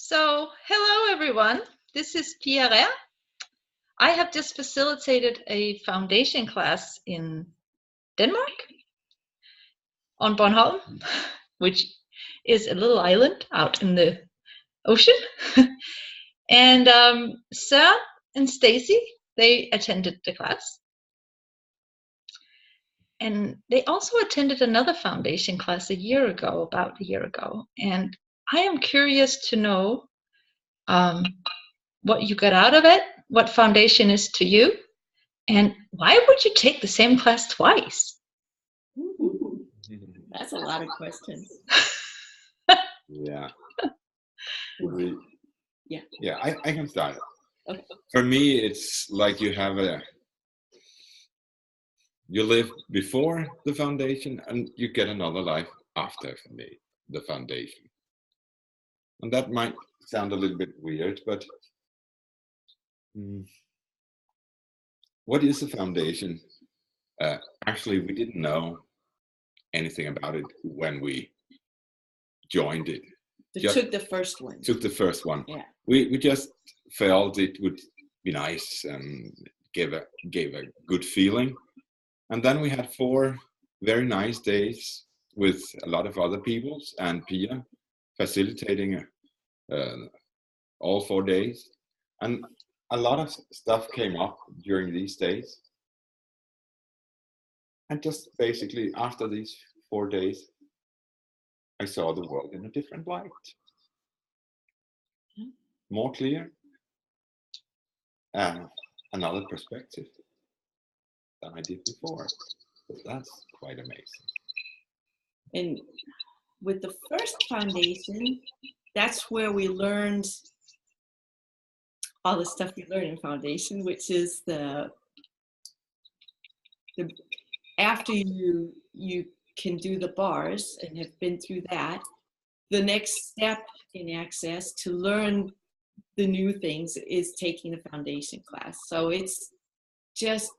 So, hello everyone. This is Pia Rær. I have just facilitated a foundation class in Denmark on Bornholm, which is a little island out in the ocean. And Sørenn and Stacey, they attended the class. And they also attended another foundation class about a year ago. And I am curious to know what you got out of it, what foundation is to you, and why would you take the same class twice? Ooh, that's a lot of questions. Yeah. Yeah. Yeah, I can start. Okay. For me, it's like you live before the foundation and you get another life after, for me, the foundation. And that might sound a little bit weird, but what is the foundation? Actually, we didn't know anything about it when we joined it. Took the first one. Yeah. We just felt it would be nice and gave a good feeling. And then we had 4 very nice days with a lot of other people and Pia facilitating all 4 days. And a lot of stuff came up during these days. And just basically after these 4 days, I saw the world in a different light. More clear. Another perspective than I did before. So that's quite amazing. And with the first foundation, that's where we learned all the stuff we learned in foundation, which is the after you can do the bars and have been through that, the next step in access to learn the new things is taking the foundation class. So it's just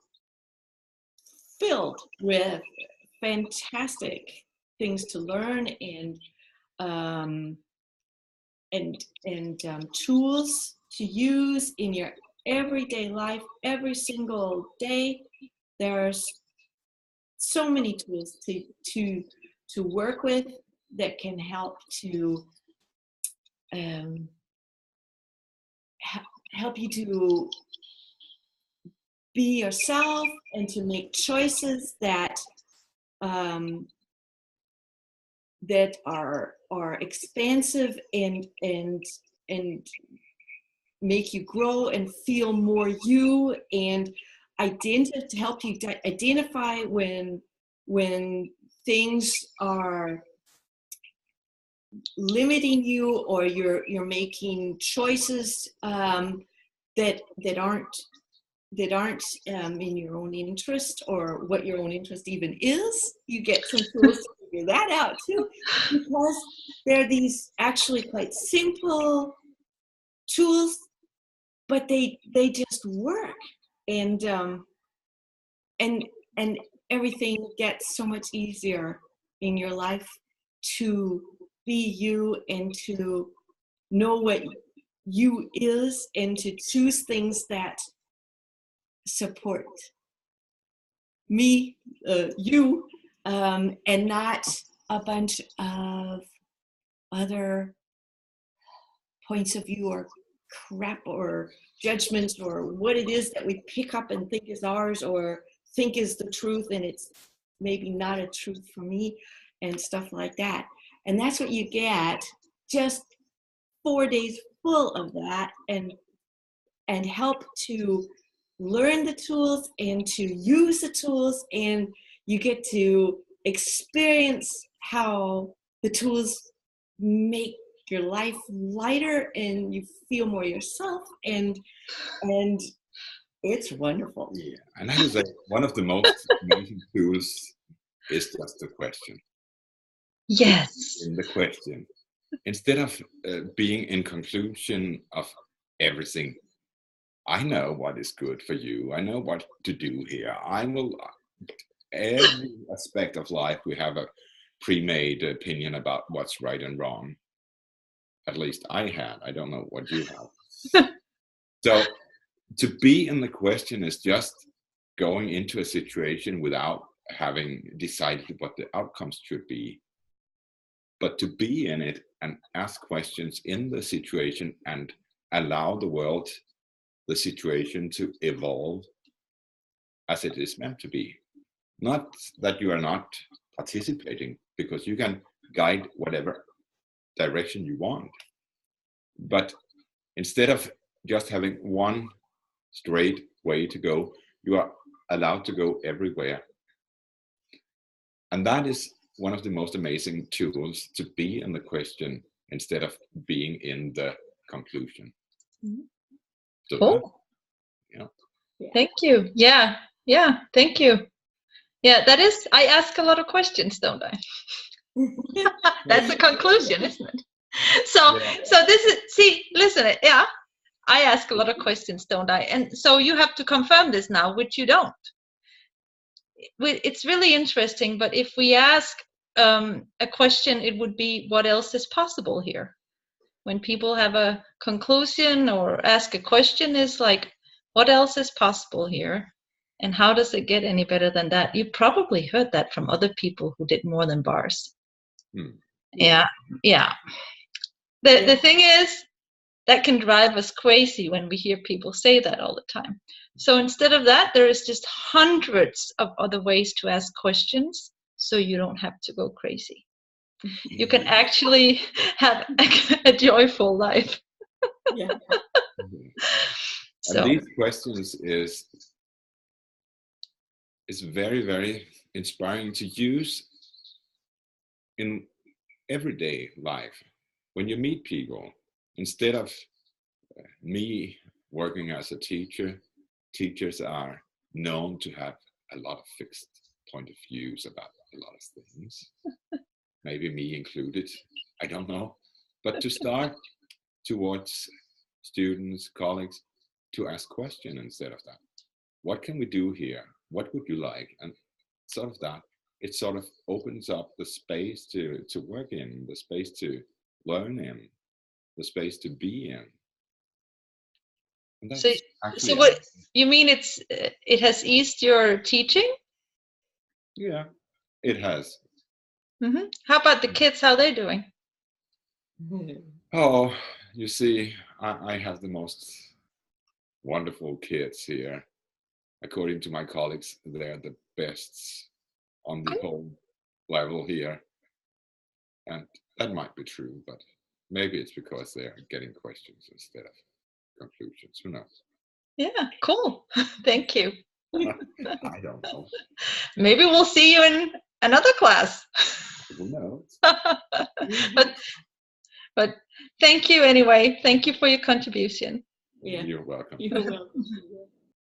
filled with fantastic things to learn and tools to use in your everyday life. Every single day, there's so many tools to work with that can help to help you to be yourself and to make choices that that are expansive and make you grow and feel more you, and to help you identify when things are limiting you or you're making choices that aren't in your own interest, or what your own interest even is. You get some tools to figure that out too, because they're these actually quite simple tools, but they just work, and everything gets so much easier in your life to be you and to know what you is, and to choose things that support me, you, and not a bunch of other points of view or crap or judgments or what it is that we pick up and think is ours or think is the truth, and it's maybe not a truth for me, and stuff like that. And that's what you get, just 4 days full of that, and help to learn the tools and to use the tools, and you get to experience how the tools make your life lighter and you feel more yourself, and it's wonderful. Yeah, and I would say one of the most amazing tools is just the question. Yes. In the question, instead of being in conclusion of everything, I know what is good for you. I know what to do here. Every aspect of life, we have a pre-made opinion about what's right and wrong. At least I had. I don't know what you have. So to be in the question is just going into a situation without having decided what the outcomes should be. But to be in it and ask questions in the situation and allow the world, the situation to evolve as it is meant to be. Not that you are not participating, because you can guide whatever direction you want. But instead of just having one straight way to go, you are allowed to go everywhere. And that is one of the most amazing tools, to be in the question instead of being in the conclusion. So Cool. yeah. Thank you. Yeah. Thank you. Yeah, that is. I ask a lot of questions, don't I? That's the conclusion, isn't it? So this is. See, listen. Yeah, I ask a lot of questions, don't I? And so you have to confirm this now, which you don't. It's really interesting. But if we ask a question, it would be, what else is possible here? When people have a conclusion or ask a question, is like, what else is possible here? And how does it get any better than that? You probably heard that from other people who did more than bars. Yeah. The thing is, that can drive us crazy when we hear people say that all the time. So instead of that, there is just hundreds of other ways to ask questions, so you don't have to go crazy. You can actually have a joyful life. Yeah. So, and these questions is very, very inspiring to use in everyday life. When you meet people, instead of me working as a teacher, teachers are known to have a lot of fixed point of views about a lot of things. Maybe me included, I don't know. But to start towards students, colleagues, to ask questions instead of that. What can we do here? What would you like? And sort of that, it sort of opens up the space to work in, the space to learn in, the space to be in. And that's so what you mean, it has eased your teaching? Yeah, it has. Mm-hmm. How about the kids? How are they doing? Oh, you see, I have the most wonderful kids here. According to my colleagues, they're the best on the whole level here. And that might be true, but maybe it's because they're getting questions instead of conclusions. Who knows? Yeah, cool. Thank you. I don't know. Maybe we'll see you in another class. Who knows? But thank you anyway. Thank you for your contribution. Yeah. You're welcome. You're welcome.